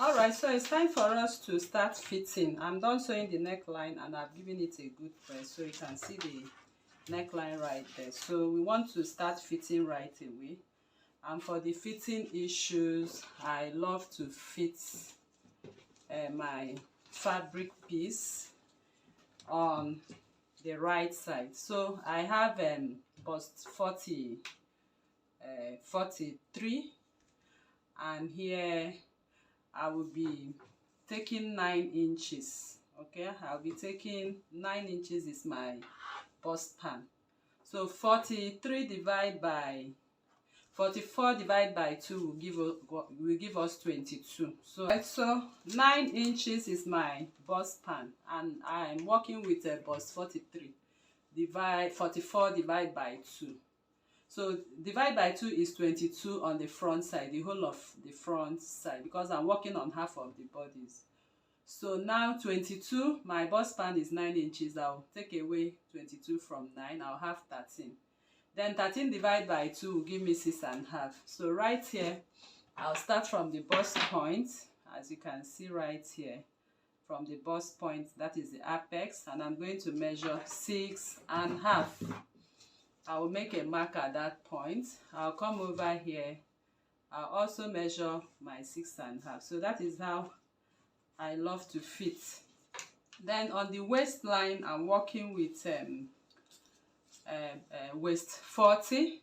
All right, so it's time for us to start fitting. I'm done sewing the neckline and I've given it a good press, so you can see the neckline right there. So we want to start fitting right away. And for the fitting issues, I love to fit my fabric piece on the right side. So I have bust 43, and here I will be taking 9 inches. Okay, I'll be taking 9 inches is my bust pan. So 44 divided by 2 will give us 22. So 9 inches is my bust pan, and I'm working with a bust 44 divided by 2. So divide by 2 is 22 on the front side, the whole of the front side, because I'm working on half of the bodies. So now 22, my bust pan is 9 inches. I'll take away 22 from 9, I'll have 13. Then 13 divided by 2 will give me 6.5. So right here, I'll start from the bust point, as you can see right here. From the bust point, that is the apex, and I'm going to measure 6.5. I will make a mark at that point. I'll come over here. I'll also measure my 6.5. So that is how I love to fit. Then on the waistline, I'm working with waist 40.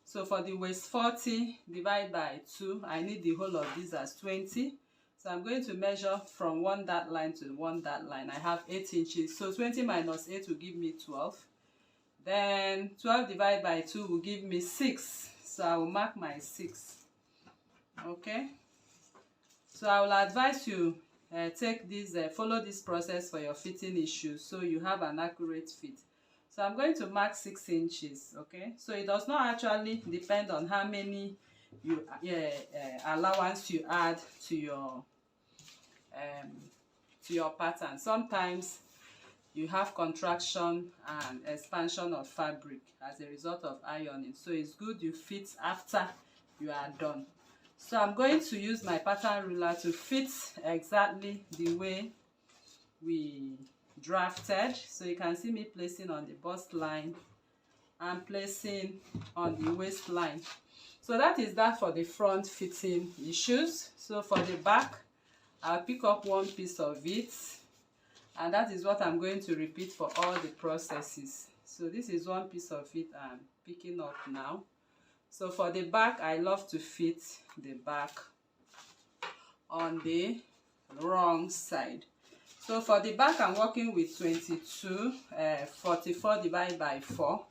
So for the waist 40 divided by 2, I need the whole of this as 20. So I'm going to measure from one dot line to one dot line. I have 8 inches. So 20 minus 8 will give me 12. Then 12 divided by 2 will give me 6. So I will mark my 6. Okay. So I will advise you follow this process for your fitting issues, so you have an accurate fit. So I'm going to mark 6 inches. Okay. So it does not actually depend on how many allowance you add to your pattern. Sometimes you have contraction and expansion of fabric as a result of ironing. So it's good you fit after you are done. So I'm going to use my pattern ruler to fit exactly the way we drafted. So you can see me placing on the bust line and placing on the waistline. So that is that for the front fitting issues. So for the back, I'll pick up one piece of it. And that is what I'm going to repeat for all the processes. So this is one piece of it I'm picking up now. So for the back, I love to fit the back on the wrong side. So for the back, I'm working with 22, 44 divided by 4.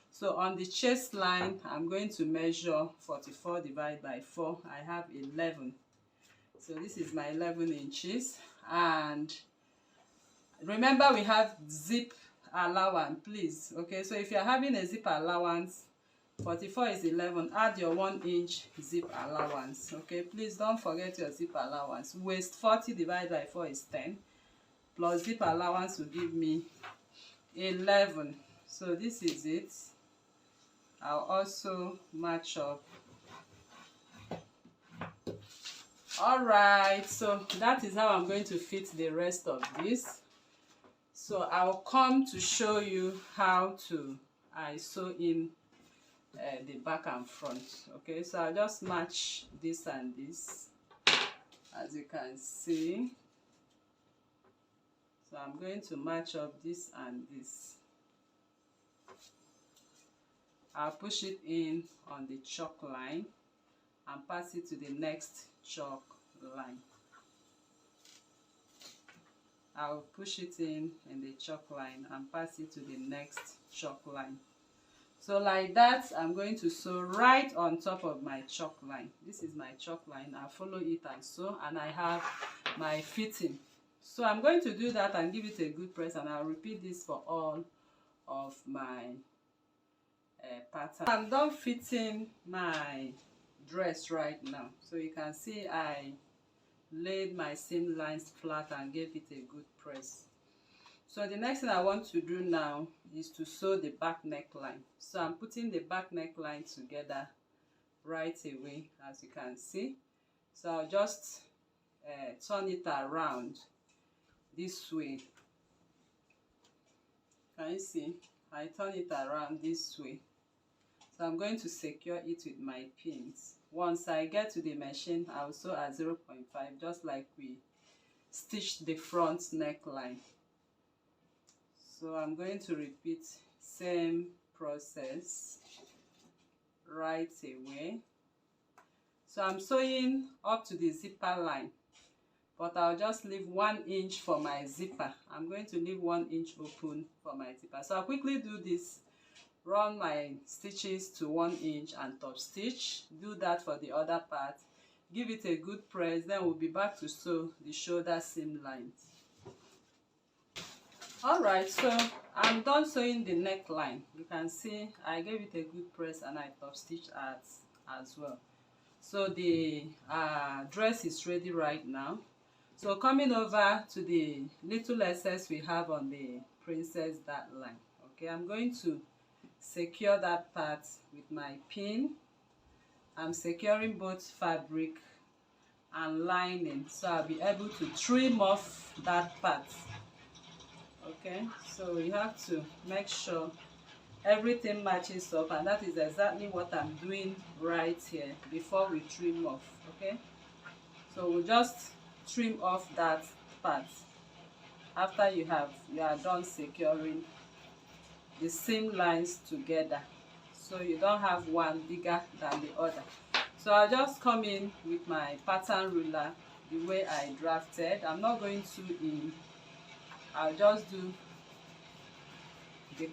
So on the chest line, I'm going to measure 44 divided by 4. I have 11. So this is my 11 inches. And remember, we have zip allowance, please. Okay, so if you're having a zip allowance, 44 is 11, add your 1 inch zip allowance. Okay, please don't forget your zip allowance. Waist 40 divided by 4 is 10, plus zip allowance will give me 11. So this is it. I'll also match up. All right, so that is how I'm going to fit the rest of this. So I'll come to show you how I sew in the back and front. Okay, so I'll just match this and this, as you can see. So I'm going to match up this and this. I'll push it in on the chalk line and pass it to the next chalk line. I'll push it in the chalk line and pass it to the next chalk line. So like that, I'm going to sew right on top of my chalk line. This is my chalk line. I'll follow it and sew, and I have my fitting. So I'm going to do that and give it a good press, and I'll repeat this for all of my pattern. I'm done fitting my dress right now. So you can see I laid my seam lines flat and gave it a good press. So the next thing I want to do now is to sew the back neckline. So I'm putting the back neckline together right away, as you can see. So I'll just turn it around this way. Can you see? I turn it around this way. So I'm going to secure it with my pins. Once I get to the machine, I'll sew at 0.5, just like we stitched the front neckline. So I'm going to repeat same process right away. So I'm sewing up to the zipper line, but I'll just leave 1 inch for my zipper. I'm going to leave 1 inch open for my zipper. So I'll quickly do this. Run my stitches to 1 inch and top stitch. Do that for the other part. Give it a good press, then we'll be back to sew the shoulder seam lines. Alright, so I'm done sewing the neckline. You can see I gave it a good press and I top stitched as well. So the dress is ready right now. So coming over to the little excess we have on the princess dart line. Okay, I'm going to secure that part with my pin. I'm securing both fabric and lining, so I'll be able to trim off that part. Okay, so we have to make sure everything matches up, and that is exactly what I'm doing right here before we trim off. Okay, so we'll just trim off that part after you are done securing the seam lines together, so you don't have one bigger than the other. So I'll just come in with my pattern ruler the way I drafted. I'm not going to in. I'll just do the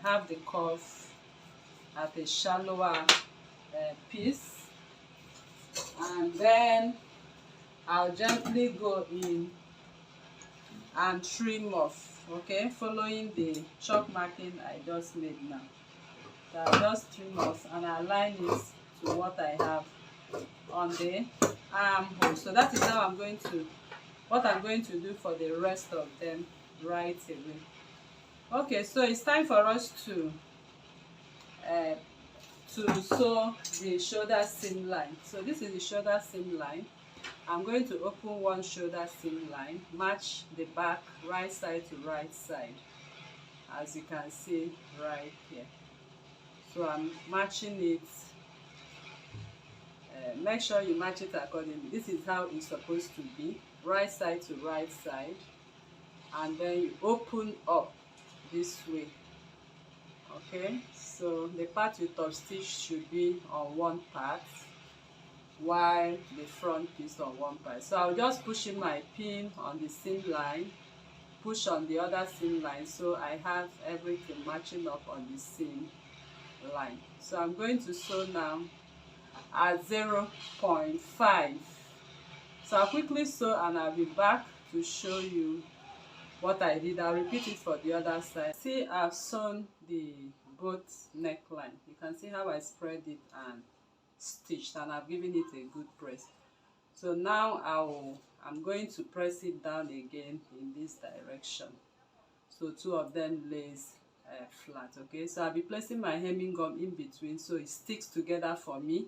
have the curve at a shallower piece, and then I'll gently go in and trim off. Okay, following the chalk marking I just made now. So I'll just trim off and align it to what I have on the armhole. So that is how I'm going to do for the rest of them right away. Okay, so it's time for us to sew the shoulder seam line. So this is the shoulder seam line. I'm going to open one shoulder seam line, match the back right side to right side, as you can see right here. So I'm matching it. Make sure you match it accordingly. This is how it's supposed to be, right side to right side, and then you open up this way. Okay, so the part you top stitch should be on one part, while the front piece on one part. So I'll just push in my pin on the seam line, push on the other seam line, so I have everything matching up on the seam line. So I'm going to sew now at 0.5. So I'll quickly sew and I'll be back to show you what I did. I'll repeat it for the other side. See, I've sewn the both neckline. You can see how I spread it and stitched, and I've given it a good press. So now I'm going to press it down again in this direction, so two of them lays flat. Okay, so I'll be placing my hemming gum in between so it sticks together for me,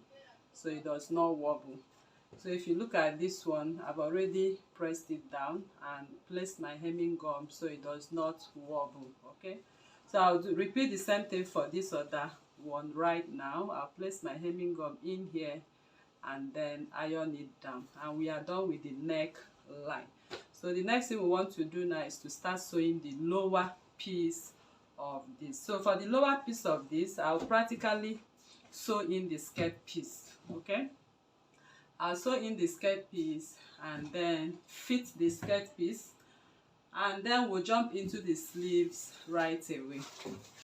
so it does not wobble. So if you look at this one, I've already pressed it down and placed my hemming gum so it does not wobble. Okay, so I'll repeat the same thing for this other one right now. I'll place my hemming gum in here and then iron it down, and we are done with the neck line. So the next thing we want to do now is to start sewing the lower piece of this. So for the lower piece of this, I'll practically sew in the skirt piece. Okay, I'll sew in the skirt piece and then fit the skirt piece, and then we'll jump into the sleeves right away.